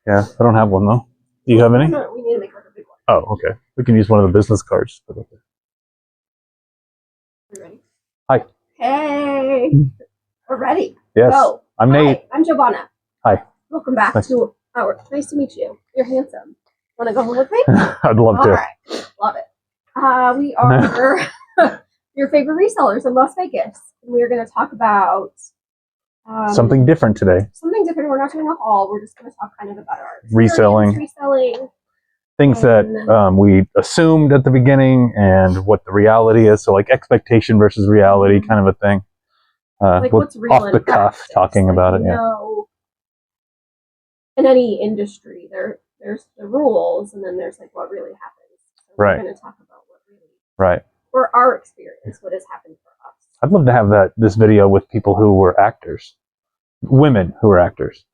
Yeah, I don't have one though. Do you have any? No, we need to make like a big one. Oh, okay. We can use one of the business cards. Are you ready? Hi. Hey. We're ready. Yes. Go. I'm Nate. Hi, I'm Giovanna. Hi. Welcome back to our. Nice to meet you. You're handsome. Want to go home with me? I'd love to. All right. Love it. We are your favorite resellers in Las Vegas. And we are going to talk about something different today. Something different. We're not doing a haul. We're just going to talk kind of about our reselling. Things that we assumed at the beginning and what the reality is. So like expectation versus reality kind of a thing. Like what's real off the cuff talking about it. Yeah. In any industry, there's the rules, and then there's like what really happens. So right. We're going to talk about what really. Right. For our experience, what has happened for us. I'd love to have this video with people who were actors, women who were actors.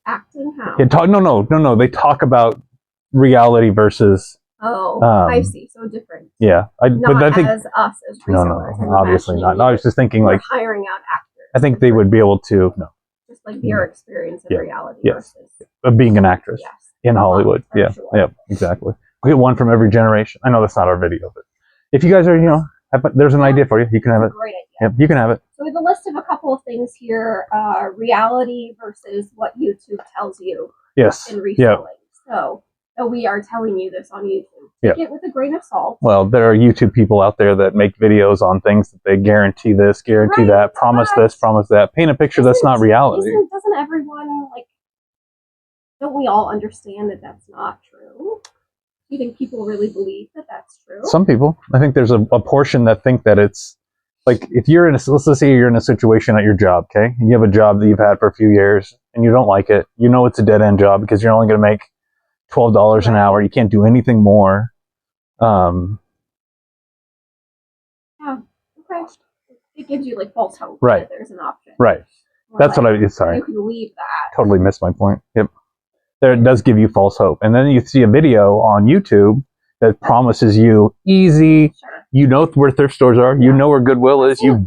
Acting how? Yeah, no. They talk about reality versus. Oh, I see. So different. Yeah, not but I think as us as resellers. No, obviously not. No, I was just thinking like hiring out actors. I think they would be able to just like their experience in reality versus being an actress in Hollywood. Yeah, sure. Yeah, exactly. We get one from every generation. I know that's not our video, but if you guys are, there's an idea for you. You can have it. Great idea. Yep, you can have it. So we have a list of a couple of things here: reality versus what YouTube tells you. Yes. In reselling. So we are telling you this on YouTube. Take it with a grain of salt. Well, there are YouTube people out there that make videos on things that they guarantee this, guarantee that, promise this, promise that, paint a picture that's not reality. Doesn't everyone, don't we all understand that that's not true? Do you think people really believe that that's true? Some people. I think there's a portion that think that it's, like, if you're in let's say you're in a situation at your job, okay? And you have a job that you've had for a few years, and you don't like it. You know it's a dead-end job because you're only going to make $12 an hour. You can't do anything more. Yeah. Okay. It gives you false hope that there's an option. Right. That's what sorry. You can leave that. Totally missed my point. Yep. There, it does give you false hope. And then you see a video on YouTube that promises you easy. Sure. You know where thrift stores are. You know where Goodwill is. You've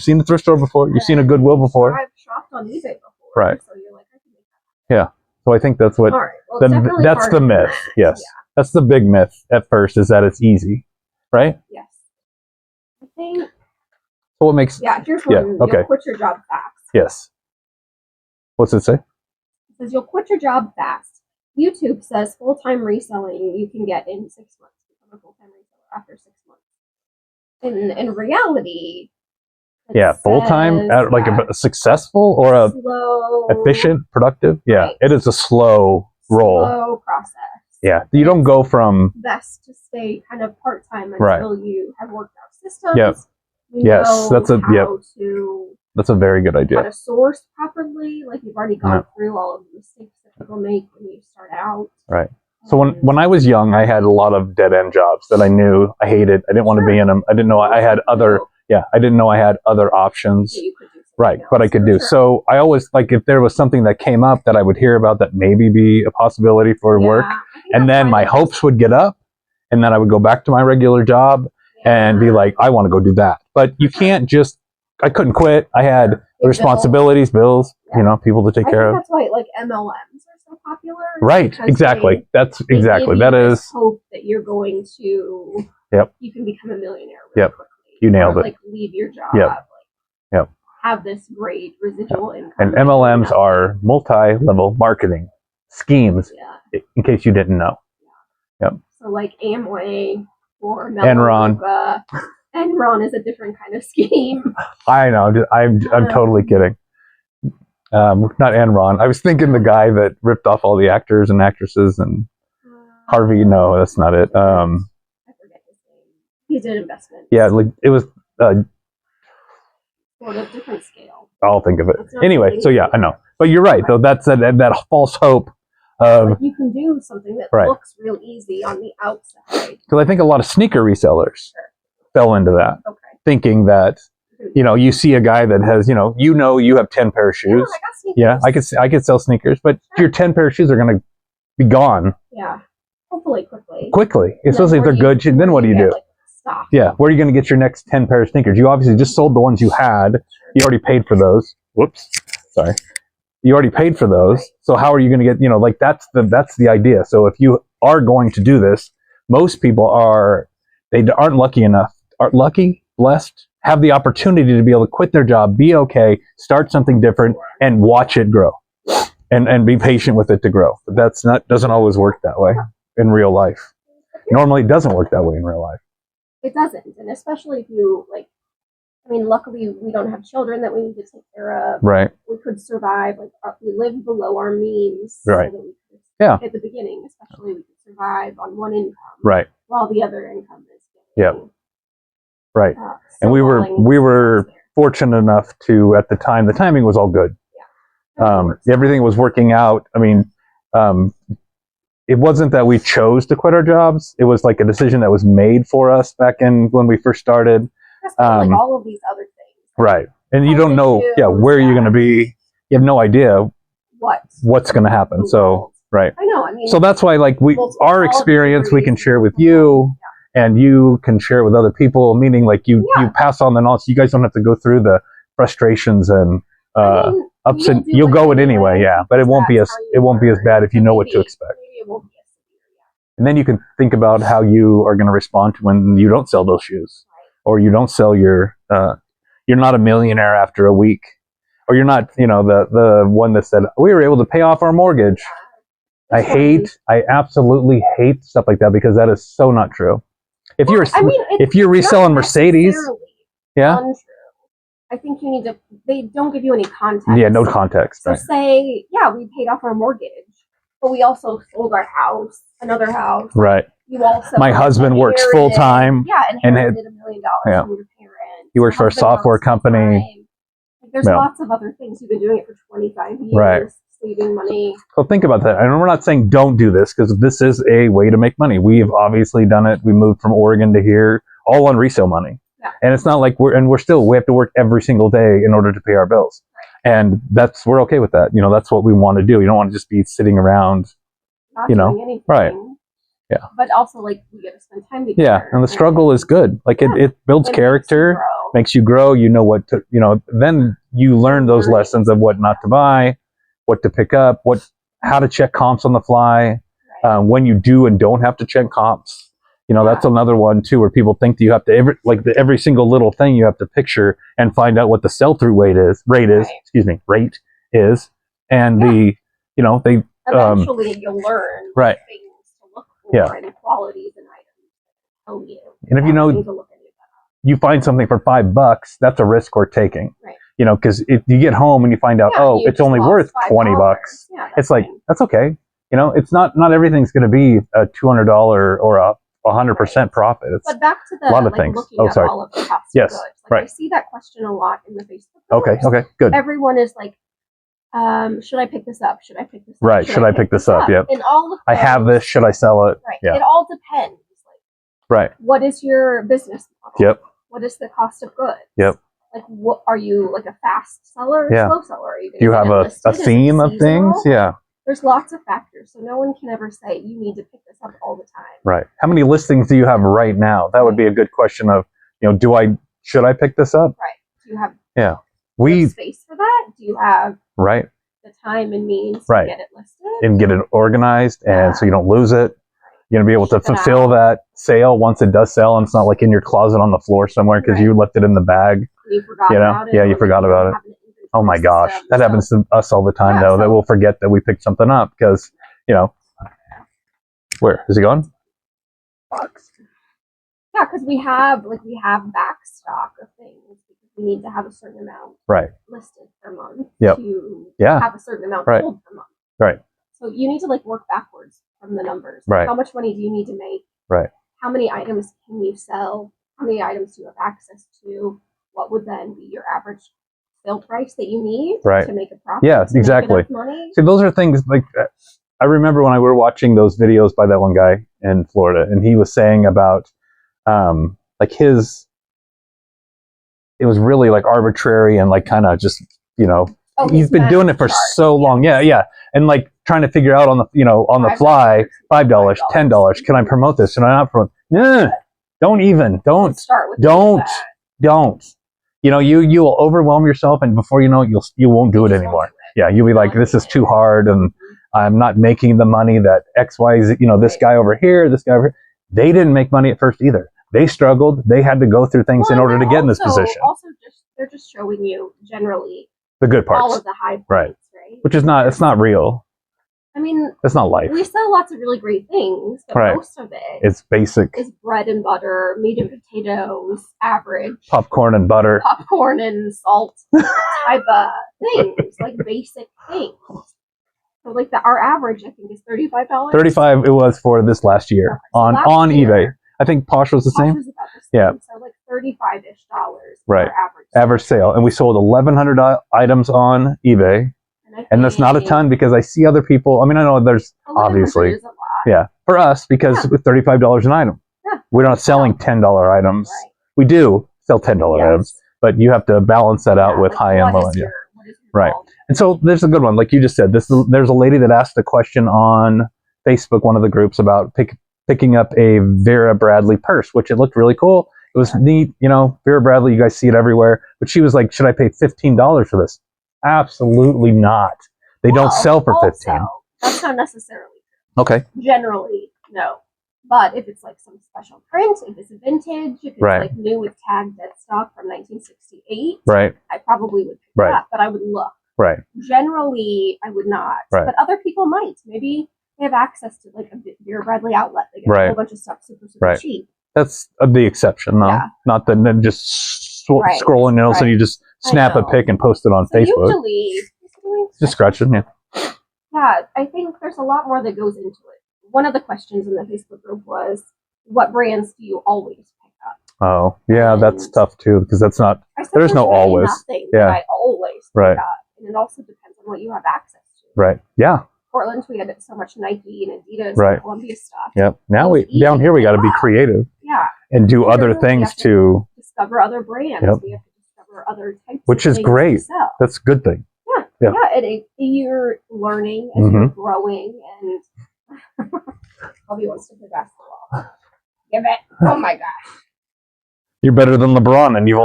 seen the thrift store before. You've seen a Goodwill before. I've shopped on eBay before. Right. So you're like, I can make that. Yeah. So I think that's what. All right. Well, that's the myth. Yes. Yeah. That's the big myth at first, is that it's easy, right? Yes. I think. So what makes? Yeah. Here's one. Okay. You'll quit your job fast. Yes. What's it say? It says you'll quit your job fast. YouTube says full-time reselling you can get in 6 months. Become a full-time reseller after 6 months. In reality. Yeah, full-time, like a successful or a slow, efficient, productive. Yeah, right. It is a slow roll. Slow process. Yeah, you don't go from best to stay kind of part-time until you have worked out systems. Yep. Yes, that's a very good idea. How to source properly, like you've already gone through all of the mistakes that people make when you start out. Right. So when I was young, I had a lot of dead-end jobs that I knew I hated. I didn't want to be in them. I didn't know I had other. Yeah, I didn't know I had other options. You could do but I could do. Sure. So I always, if there was something that came up that I would hear about that maybe be a possibility for work, and then my hopes would get up, and then I would go back to my regular job and be like, I want to go do that. But you can't just, I couldn't quit. I had responsibilities, bills, people to take care of. That's why MLMs are so popular. Right, exactly. That's exactly. That is hope that you're going to, you can become a millionaire really quickly. You nailed it. Leave your job. Yep. Have this great residual income. And MLMs are multi-level marketing schemes, in case you didn't know. Yep. So Amway or Enron. Enron is a different kind of scheme. I know. I'm totally kidding. Not Enron. I was thinking the guy that ripped off all the actors and actresses and Harvey. No, that's not it. I forget his name. He did investments. Yeah, it was. Sort of different scale. I'll think of it. Anyway, so I know. But you're right, though. That's that false hope of... you can do something that looks real easy on the outside. Because I think a lot of sneaker resellers fell into that. Okay. Thinking that, you see a guy that has, you have 10 pair of shoes. I got sneakers. I could sell sneakers, but your 10 pair of shoes are going to be gone. Yeah. Hopefully quickly. Quickly. Especially if they're good. Then what do you do? Stock. Yeah, where are you going to get your next 10 pair of sneakers? You obviously just sold the ones you had. You already paid for those. Whoops. Sorry. You already paid for those. So how are you going to get, like that's the idea. So if you are going to do this, most people aren't lucky enough, blessed, have the opportunity to be able to quit their job, be okay, start something different, and watch it grow, and be patient with it to grow. But doesn't always work that way in real life. Normally, it doesn't work that way in real life. It doesn't, and especially if you luckily we don't have children that we need to take care of. Right. We could survive. We live below our means. Right. So that we could, yeah. At the beginning, especially, we could survive on one income. Right. While the other income is. Right. And we were fortunate enough to, at the time, the timing was all good. Yeah. Everything was working out. I mean, it wasn't that we chose to quit our jobs. It was like a decision that was made for us back when we first started. Like all of these other things. Right. And you don't know, where you're going to be. You have no idea what's going to happen. So, right. I know. I mean, so that's why, our experience we can share with you, and you can share with other people. Meaning, you pass on the knowledge. You guys don't have to go through the frustrations and ups, and you'll go it anyway. Yeah, but it won't be as bad if you know what to expect. And then you can think about how you are going to respond to when you don't sell those shoes. Or you don't sell you're not a millionaire after a week, or you're not, the one that said we were able to pay off our mortgage. I absolutely hate stuff like that, because that is so not true. If you're reselling Mercedes, untrue. I think you need to. They don't give you any context. Yeah, no context. So say, we paid off our mortgage, but we also sold our house, another house. Right. You also my husband works full time. Yeah, and $1 million from your parents. He works for a software company. There's lots of other things. You've been doing it for 25 years. Right. Saving money. So think about that. And we're not saying don't do this, because this is a way to make money. We have obviously done it. We moved from Oregon to here, all on resale money. Yeah. And it's not like we have to work every single day in order to pay our bills. Right. And we're okay with that. That's what we want to do. You don't want to just be sitting around, not doing anything. Right. Yeah. But also, we got to spend time together. Yeah, and the struggle is good. It builds character, makes you grow. You know what to, then you learn those lessons of what not to buy, what to pick up, how to check comps on the fly, when you do and don't have to check comps. That's another one too, where people think that you have to every single little thing you have to picture and find out what the sell-through rate is, and they eventually you'll learn right. things to look for and qualities and items that tell you. And if you find something for $5, that's a risk worth taking. Right. Because if you get home and you find out, it's only worth $20, it's like, that's okay. It's not everything's going to be a $200 or a 100% profit. It's but back to the a lot of things. Looking at all of the cost of goods. Right. I see that question a lot in the Facebook groups. Okay, good. Everyone is like, should I pick this up? Should I pick this up? Right. Should I pick this up? Yep. And all of I have this. Should I sell it? Right. Yeah. It all depends. Right. What is your business model? Yep. What is the cost of goods? Yep. What are you, a fast seller or slow seller? Are you do you have a theme of things? Yeah. There's lots of factors, so no one can ever say you need to pick this up all the time. Right. How many listings do you have right now? That would be a good question of, should I pick this up? Right. Do you have space for that? Do you have the time and means to get it listed? And get it organized, and so you don't lose it. You're going to be able to fulfill that sale once it does sell, and it's not like in your closet on the floor somewhere because you left it in the bag. You forgot about it. Yeah, you forgot about it. Oh my gosh, that happens to us all the time, though. That we'll forget that we picked something up because, where is he going? Yeah, because we have back stock of things because we need to have a certain amount listed per month to have a certain amount sold per month. Right. So you need to work backwards from the numbers. Right. How much money do you need to make? Right. How many items can you sell? How many items do you have access to? What would then be your average sale price that you need to make a profit? Yeah, exactly. See, those are things I remember when I were watching those videos by that one guy in Florida, and he was saying about it was really arbitrary and kind of just he's been doing it for so long. Yeah. And trying to figure out on the fly, $5, $10. Can I promote this? Should I not promote? No, don't start with don't. You will overwhelm yourself, and before you know it, you won't do it anymore. Yeah, you'll be like, this is too hard, and I'm not making the money that X, Y, Z, this guy over here, this guy over here. They didn't make money at first either. They struggled. They had to go through things in order to get in this position. Also, they're just showing you generally the good parts, all of the high points, right? Which is not, it's not real. I mean, it's not life. We sell lots of really great things, but most of it it's basic. It's bread and butter, meat and potatoes, average. Popcorn and butter. Popcorn and salt type of things, like basic things. So like our average, I think, is $35. $35 it was for this last year on eBay. I think Posh was the same. Was about the same. So like $35-ish. Right. Our average sale. And we sold 1,100 items on eBay. And that's not a ton because I see other people. I mean, I know there's obviously, for us, because with $35 an item, we're not selling $10 items. Right. We do sell $10 items, but you have to balance that out with high end, low end. Right. And so there's a good one. Like you just said, there's a lady that asked a question on Facebook, one of the groups, about picking up a Vera Bradley purse, which it looked really cool. It was neat. Vera Bradley, you guys see it everywhere. But she was like, should I pay $15 for this? Absolutely not. They don't sell for $15. That's not necessarily true. Okay. Generally, no. But if it's like some special print, if it's vintage, if it's like new with tagged dead stock from 1968, I probably would pick it up, but I would look. Right. Generally, I would not. But other people might. Maybe they have access to like a Vera Bradley outlet. They get a whole bunch of stuff super cheap. That's the exception, though. Yeah. Not the just scrolling, and all of a sudden you just snap a pic and post it on Facebook. Usually, just scratching, Yeah, I think there's a lot more that goes into it. One of the questions in the Facebook group was, what brands do you always pick up? Oh, yeah, that's tough too, because that's not, there's no always. That I always pick up. And it also depends on what you have access to. Right, yeah. Portland, we had so much Nike and Adidas and Columbia stuff. Yep. Now down here we got to be creative. Yeah. And do other things to discover other brands. Yep. We have to discover other types which of is things great. to sell. That's a good thing. Yeah. And you're learning as you're growing, and Bobby wants to play basketball. Give it. Oh my gosh. You're better than LeBron, and you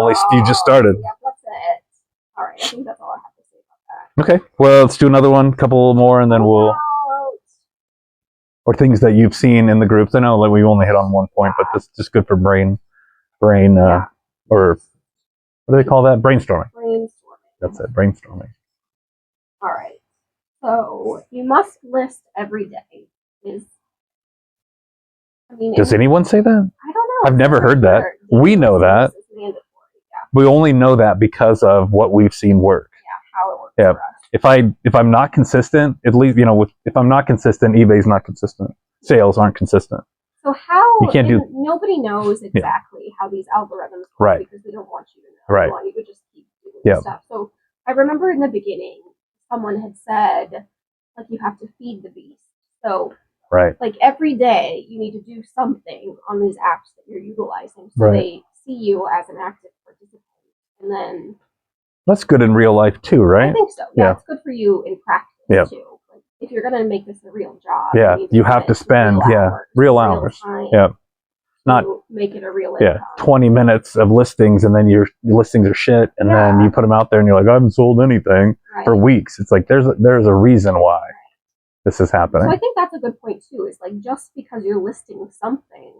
just started. Yeah, that's it. All right, I think that's all I have to say about that. Okay, well, let's do another one, couple more, and then we'll... Or things that you've seen in the groups. I know that we only hit on one point, but this is just good for brain, or what do they call that? Brainstorming. That's it, brainstorming. All right. So you must list every day. Does anyone say that? I don't know. I've never heard that. We know that. We only know that because of what we've seen work. Yeah, how it works. Yeah. For us. If I'm not consistent, at least if I'm not consistent, eBay's not consistent. Sales aren't consistent. So how you can't do? Nobody knows exactly how these algorithms work because they don't want you to know. They want you to just keep doing stuff. So I remember in the beginning, someone had said, like, you have to feed the beast. So like every day you need to do something on these apps that you're utilizing, so they see you as an active participant, and then. That's good in real life too, right? I think so. Yeah, it's good for you in practice too. Like, if you're going to make this a real job, you have to spend real hours. Not make it a real income. 20 minutes of listings, and then your listings are shit, and then you put them out there, and you're like, I haven't sold anything for weeks. It's like there's a reason why this is happening. So I think that's a good point too. Is like, just because you're listing something,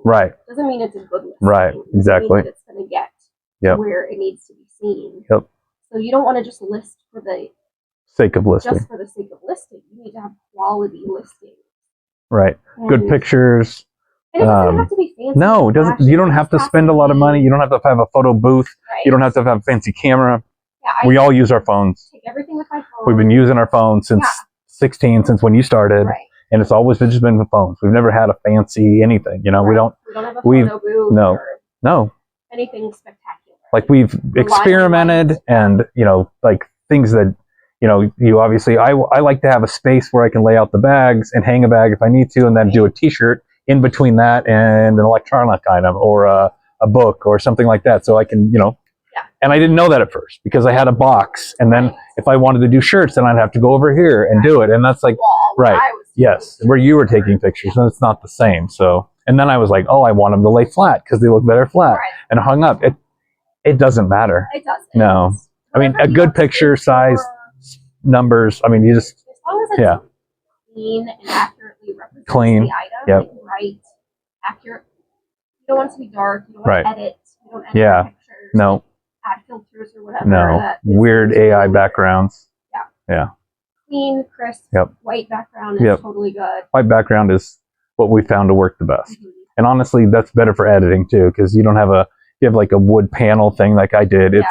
doesn't mean it's a good listing. Right, exactly. Doesn't mean that it's going to get where it needs to be seen. Yep. So you don't want to just list for the sake of listing. Just for the sake of listing. You need to have quality listings. Right. Good pictures. And it doesn't have to be fancy. No, it doesn't. You don't have to spend a lot of money. You don't have to have a photo booth. You don't have to have a fancy camera. Yeah, we all use our phones. Take everything with my phone. We've been using our phones since 16, since when you started. And it's always just been the phones. We've never had a fancy anything. We don't have a photo booth. No. Anything spectacular. Like, we've experimented, and like things that you obviously I like to have a space where I can lay out the bags and hang a bag if I need to, and then do a t-shirt in between that and an electronic item or a book or something like that, so I can and I didn't know that at first because I had a box, and then if I wanted to do shirts, then I'd have to go over here and do it, and that's like where you were taking pictures, and it's not the same. So, and then I was like, oh, I want them to lay flat because they look better flat and hung up. It doesn't matter. It doesn't. No. I mean, a good picture size, numbers. I mean, you just as long as it's clean and accurately represents the item, like right, accurate. You don't want it to be dark. You don't want to edit. You don't edit pictures. No. Add filters or whatever. No. Weird AI backgrounds. Yeah. Clean, crisp, white background is totally good. White background is what we found to work the best. And honestly, that's better for editing too, because you don't have you have like a wood panel thing like I did. It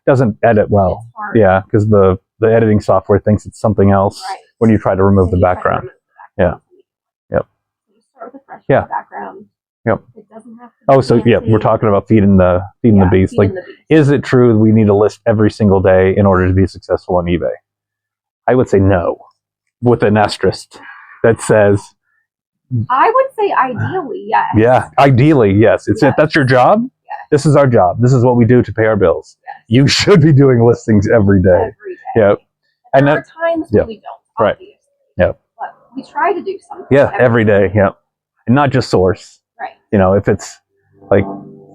doesn't edit well. Yeah, because the editing software thinks it's something else when you try to remove the background. Yeah. Yep. You start with a fresh background. Yep. It doesn't have to be we're talking about feeding the beast. Like, is it true that we need to list every single day in order to be successful on eBay? I would say no, with an asterisk that says. I would say ideally, yes. Yeah, ideally, yes. If that's your job, this is our job. This is what we do to pay our bills. Yes. You should be doing listings every day. Every day. Yep. And there are times when we don't, obviously. Yep. But we try to do something. Yeah, every day. Yep. And not just source. Right. You know, if it's like,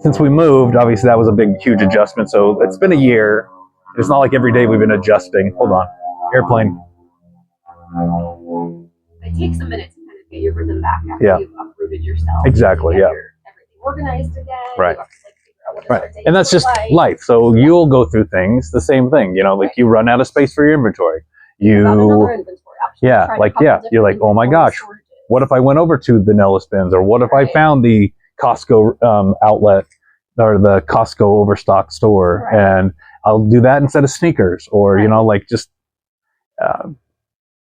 since we moved, obviously that was a big, huge adjustment. So it's been a year. It's not like every day we've been adjusting. Hold on. Airplane. It takes a minute to kind of get your rhythm back after you've uprooted yourself. Exactly, everything organized again. Right. You have to, figure out what and that's just life. So you'll go through things, the same thing. You know, like you run out of space for your inventory. You're like, oh my gosh, what if I went over to the Nellis bins, or what if I found the Costco outlet or the Costco overstock store, and I'll do that instead of sneakers, or you know, like just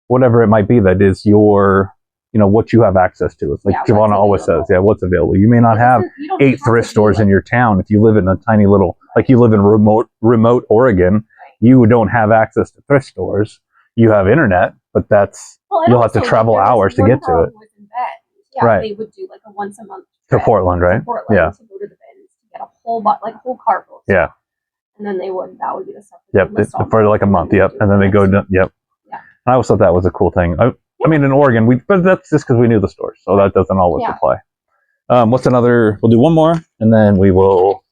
whatever it might be that is your, you know, what you have access to. It's like Giovanna always says, what's available. You may not have 8 thrift stores in your town. If you live in a tiny little, like you live in remote Oregon, you don't have access to thrift stores. You have internet, but that's, you'll have to travel hours to get to it. They would do like a once a month trip to Portland, right? To go to the bins to get a whole cart full. Yeah. And then that would be the stuff. For like a month. And then they go. And I always thought that was a cool thing. I mean, in Oregon, but that's just because we knew the stores, so that doesn't always apply. What's another? We'll do one more, and then we will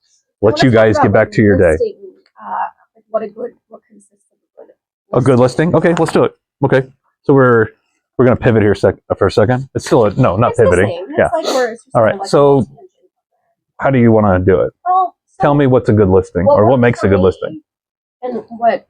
let you guys get back to your day. What consists of a good listing? Okay, let's do it. Okay, so we're gonna pivot here for a second. It's still not pivoting. All right. So, how do you want to do it? Well, tell me what's a good listing, or what makes a good listing, and what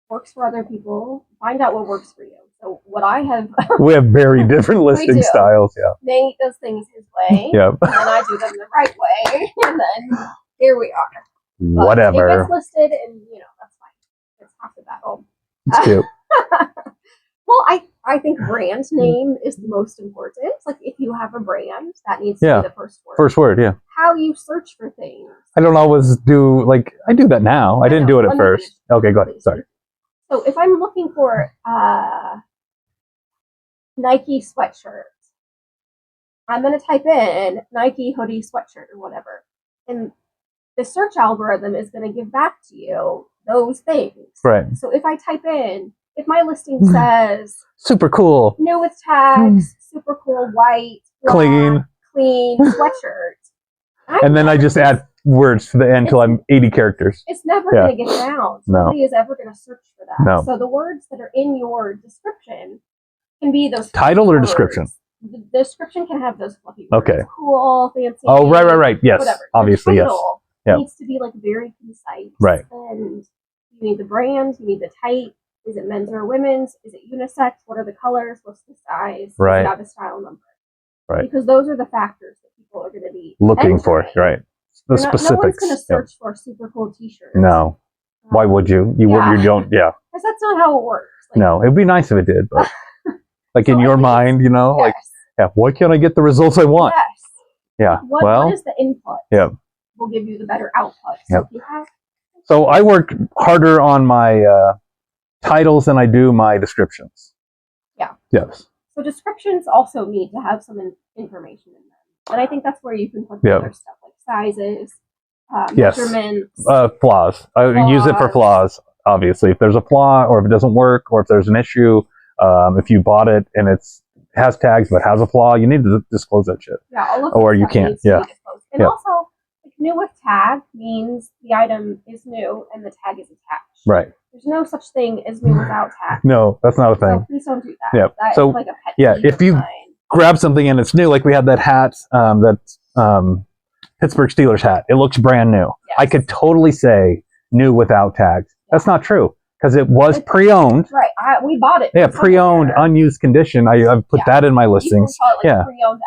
works for other people. Find out what works for you. So what I have, we have very different listing styles. Yeah. Nate does things his way. Yep. And I do them the right way, and then here we are. Whatever. It gets listed, and that's fine. It's half the battle. It's cute. Well, I think brand name is the most important. Like if you have a brand, that needs to be the first word. First word, yeah. How you search for things. I don't always do, like, I do that now. I didn't do it at first. Okay, go ahead. Sorry. So if I'm looking for Nike sweatshirt, I'm going to type in Nike hoodie sweatshirt or whatever. And the search algorithm is going to give back to you those things. Right. So if I type in, if my listing says super cool, new with tags, super cool, white, black, clean sweatshirt. And then I just add words to the end until I'm 80 characters. It's never going to get found. Nobody is ever going to search for that. No. So the words that are in your description can be those title or words. description. The description can have those fluffy words. Okay. Cool, fancy. Oh, right. Yes. Whatever. Obviously, yes. It needs to be like very concise. Right. And you need the brand. You need the type. Is it men's or women's? Is it unisex? What are the colors? What's the size? Right. Does it have a style number? Right. Because those are the factors that people are going to be looking for. Right. The specifics. No one's going to search for a super cool T-shirt. No. Why would you? You don't. Yeah. Because that's not how it works. Like, no, it'd be nice if it did, but like in your mind, like, why can't I get the results I want? Yes. Yeah. What is the input? Yeah. Will give you the better output. So I work harder on my titles than I do my descriptions. Yeah. Yes. So descriptions also need to have some information in them. And I think that's where you can put the other stuff like sizes, measurements. Flaws. I use it for flaws, obviously. If there's a flaw, or if it doesn't work, or if there's an issue, if you bought it and it has tags but has a flaw, you need to disclose that shit. Yeah, all of or you can't. Yeah. And also, like, new with tag means the item is new and the tag is attached. Right. There's no such thing as new without tag. No, that's not a thing. So please don't do that. Yeah. That so is like a pet peeve if you grab something and it's new, like we had that hat, Pittsburgh Steelers hat. It looks brand new. Yes. I could totally say new without tags. Yeah. That's not true because it was pre-owned. Right. We bought it. Yeah, pre-owned, unused condition. I've put that in my listings. Yeah.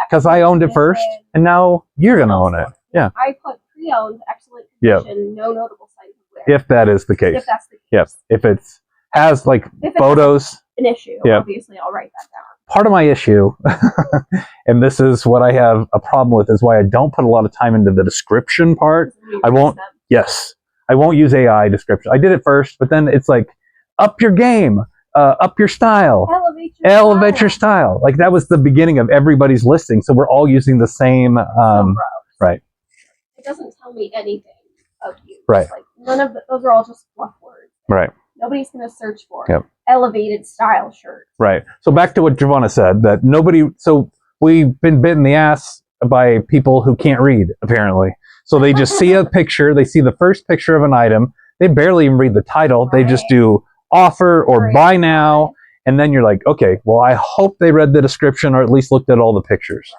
Because I owned it first, and now you're gonna own it. Yeah. I put pre-owned, excellent condition, no notable signs of wear. If that is the case. If that's the case. Yep. If it has like photos. An issue. Yep. Obviously, I'll write that down. Part of my issue, and this is what I have a problem with, is why I don't put a lot of time into the description part. I won't. Yes, I won't use AI description. I did it first, but then it's like, up your game, up your style, elevate your style. Like that was the beginning of everybody's listing, so we're all using the same. Right. It doesn't tell me anything of you. Right. Like none of those are all just fluff words. Right. Nobody's going to search for elevated style shirts. Right. So back to what Giovanna said, that so we've been bit in the ass by people who can't read, apparently. So they just see a picture, they see the first picture of an item, they barely even read the title, they just do offer or buy now, and then you're like, okay, well, I hope they read the description or at least looked at all the pictures.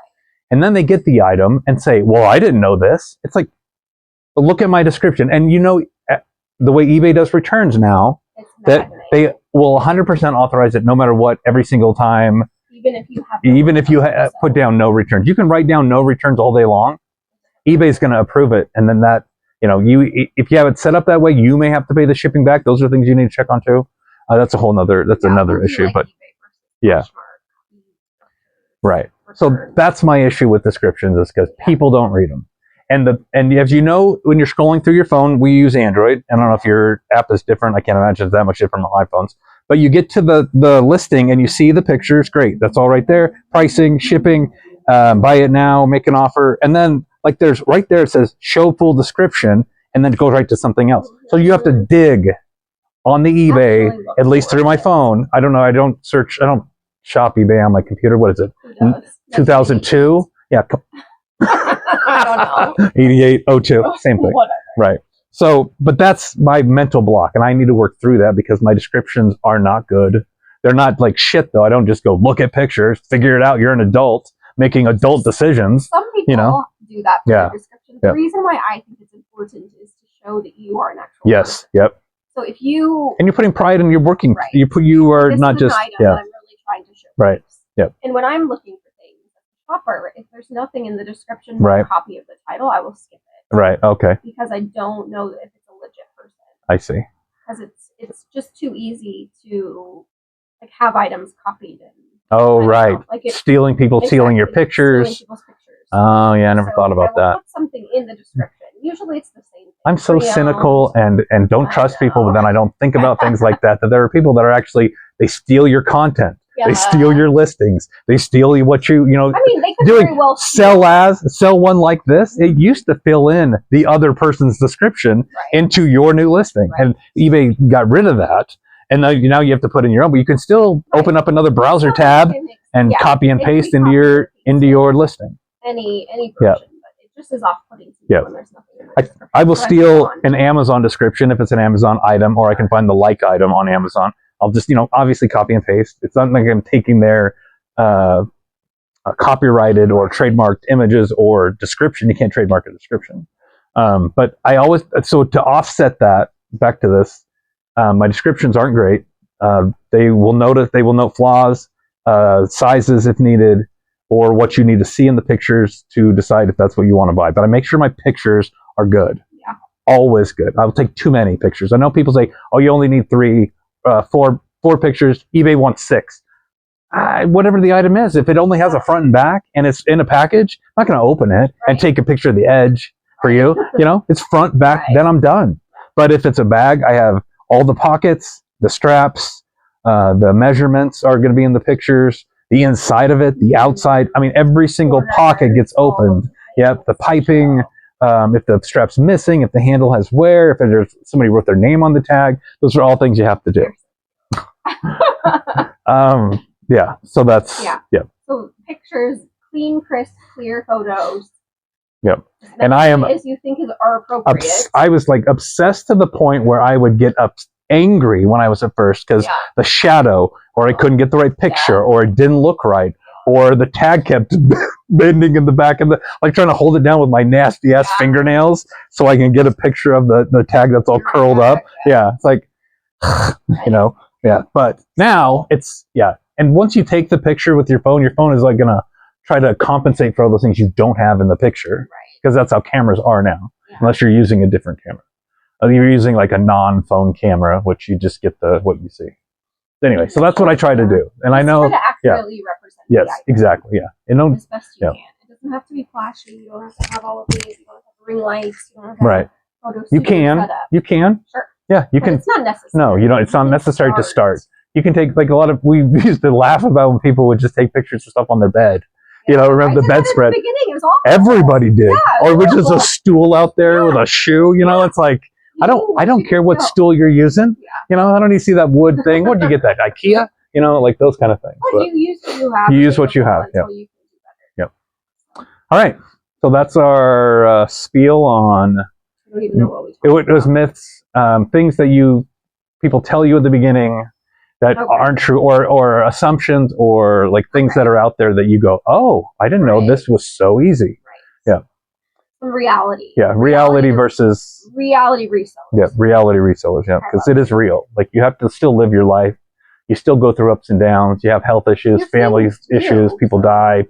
And then they get the item and say, well, I didn't know this. It's like, look at my description. And you know, the way eBay does returns now, that they will 100% authorize it no matter what every single time. Even if you put down no returns. You can write down no returns all day long. eBay's going to approve it. And then that, if you have it set up that way, you may have to pay the shipping back. Those are things you need to check on too. That's a whole nother, another issue, but yeah. Right. So that's my issue with descriptions, is because people don't read them. And as you know, when you're scrolling through your phone, we use Android. I don't know if your app is different. I can't imagine it's that much different on iPhones. But you get to the listing and you see the pictures. Great. That's all right there. Pricing, shipping, buy it now, make an offer. And then like there's right there, it says show full description, and then it goes right to something else. So you have to dig on the eBay, at least through my phone. I don't know. I don't shop eBay on my computer. What is it? 2002? Yeah. I don't know. 8802, same thing. Whatever. Right. So, but that's my mental block, and I need to work through that because my descriptions are not good. They're not like shit, though. I don't just go look at pictures, figure it out. You're an adult making adult decisions. Some people do that for their description. The reason why I think it's important is to show that you are an actual person. Yep. So if you... And you're putting pride in your working. Right. You are not just... An item that I'm really trying to show. Right. Yep. And when I'm looking for things, shopper, if there's nothing in the description or a copy of the title, I will skip it. Right. Okay. Because I don't know if it's a legit person. I see. Because it's just too easy to like have items copied and. Oh right. Like stealing your pictures. Stealing people's pictures. Oh yeah, I never thought about that. Put something in the description. Usually it's the same thing. I'm so cynical and don't trust people, but then I don't think about things like that. That there are people that are actually they steal your content. Yeah. They steal your listings. They steal what you know. I mean, they could doing very well sell one like this. It used to fill in the other person's description into your new listing, and eBay got rid of that. And now you have to put in your own, but you can still open up another browser tab and copy and paste into your listing. Any version, but it just is off-putting to you when there's nothing in the description. I will steal an Amazon description if it's an Amazon item, or I can find the like item on Amazon. I'll just, obviously copy and paste. It's not like I'm taking their copyrighted or trademarked images or description. You can't trademark a description. But I always, so to offset that, back to this, my descriptions aren't great. They will note flaws, sizes if needed, or what you need to see in the pictures to decide if that's what you want to buy. But I make sure my pictures are good. Yeah. Always good. I'll take too many pictures. I know people say, oh, you only need 4 pictures. eBay wants 6. Whatever the item is, if it only has a front and back and it's in a package, I'm not going to open it and take a picture of the edge for you. It's front, back, then I'm done. But if it's a bag, I have all the pockets, the straps, the measurements are going to be in the pictures, the inside of it, the outside. I mean, every single pocket gets opened. Yep, the piping, if the strap's missing, if the handle has wear, if there's somebody wrote their name on the tag, those are all things you have to do. Yeah, so that's, So pictures, clean, crisp, clear photos. Yep. And I am, as you think are appropriate. I was like obsessed to the point where I would get angry when I was at first because the shadow, or I couldn't get the right picture, or it didn't look right, or the tag kept bending in the back of like trying to hold it down with my nasty ass fingernails so I can get a picture of the tag that's all curled up. Yeah, it's like, you know, but now it's, and once you take the picture with your phone is like gonna try to compensate for all those things you don't have in the picture, because that's how cameras are now, unless you're using a different camera. You're using like a non-phone camera, which you just get what you see. Anyway, so that's what I try to do, and I know, to accurately represent the item. Exactly, and as best you can. It doesn't have to be flashy. You don't have to have all of these. You don't have to have ring lights. You don't have to have photo you can. Sure. Yeah, you can. It's not necessary. No, you don't. It's not necessary to start. You can take like we used to laugh about when people would just take pictures of stuff on their bed. You know, remember the bedspread? It was awful. Everybody did. Or which is a stool out there with a shoe. You know, it's like, I don't care what stool you're using. You know, I don't need to see that wood thing. Where'd you get that? IKEA? You know, like those kind of things. Well, you use what you have. You use what you have. Yep. All right. So that's our spiel on. I don't even know what we talked about. It was myths, things that people tell you at the beginning that aren't true, or assumptions, or like things that are out there that you go, oh, I didn't know this was so easy. Yeah. Reality. Yeah, reality versus reality resellers. Yeah, reality resellers. Yeah, because it is real. Like, you have to still live your life. You still go through ups and downs. You have health issues, family issues. People die.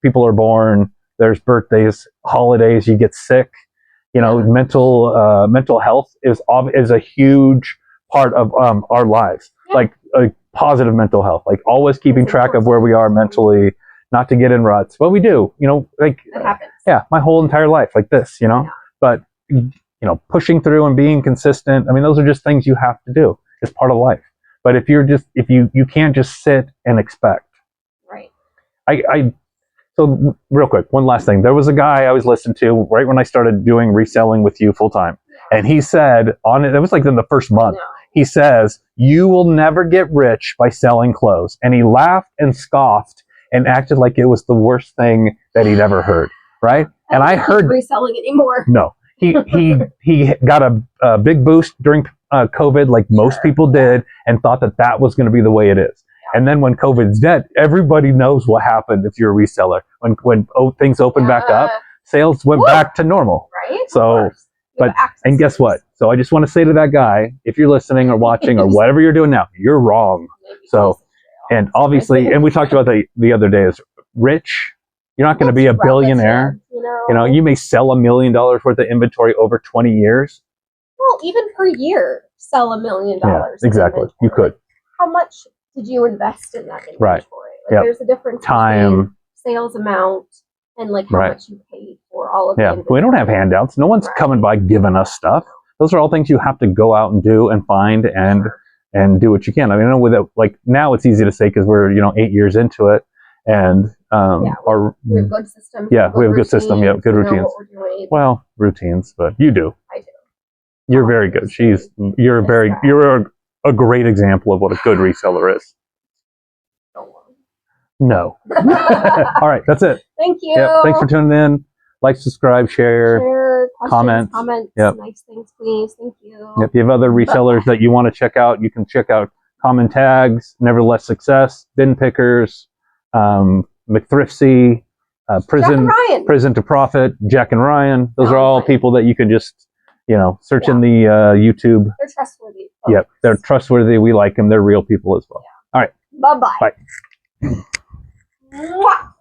People are born. There's birthdays, holidays. You get sick. You know, mental health is a huge part of our lives. Like positive mental health, like always keeping track of where we are mentally, not to get in ruts. But we do, you know, like my whole entire life, like this, you know. But you know, pushing through and being consistent. I mean, those are just things you have to do. It's part of life. But if you can't just sit and expect. Right. So real quick, one last thing. There was a guy I was listening to right when I started doing reselling with you full time, and he said it was like in the first month. He says, "You will never get rich by selling clothes," and he laughed and scoffed and acted like it was the worst thing that he'd ever heard. Right? And I heard reselling anymore. No, he got a big boost during COVID, like most people did, and thought that was going to be the way it is. And then when COVID's dead, everybody knows what happened if you're a reseller. When things opened back up, sales went back to normal. Right. So, and guess what? So I just want to say to that guy, if you're listening or watching or whatever you're doing now, you're wrong. So, and obviously, and we talked about that the other day, is rich. You're not going to be a billionaire. You know, you may sell $1 million worth of inventory over 20 years. Well, even per year, sell $1 million. Yeah, exactly. You could. How much did you invest in that inventory? Right. Like, there's a difference between sales amount and like how much you paid for all of it. We don't have handouts. No one's coming by giving us stuff. Those are all things you have to go out and do and find and do what you can. I mean, with it, like now it's easy to say because we're 8 years into it, and we have good systems. Yeah, we have a good system. Yeah, good routines. Well, routines, but you do. I do. You're very good. You're a great example of what a good reseller is. No. All right, that's it. Thank you. Yep, thanks for tuning in. Like, subscribe, share, comment. Yep. Nice things, please. Thank you. If you have other resellers that you want to check out, you can check out Common Tags, Nevertheless Success, Bin Pickers, McThriftsy, Prison to Profit, Jack and Ryan. Those are all people that you could just, search in the YouTube. They're trustworthy. Yep, they're trustworthy. We like them. They're real people as well. All right. Bye-bye. Bye. Mwah!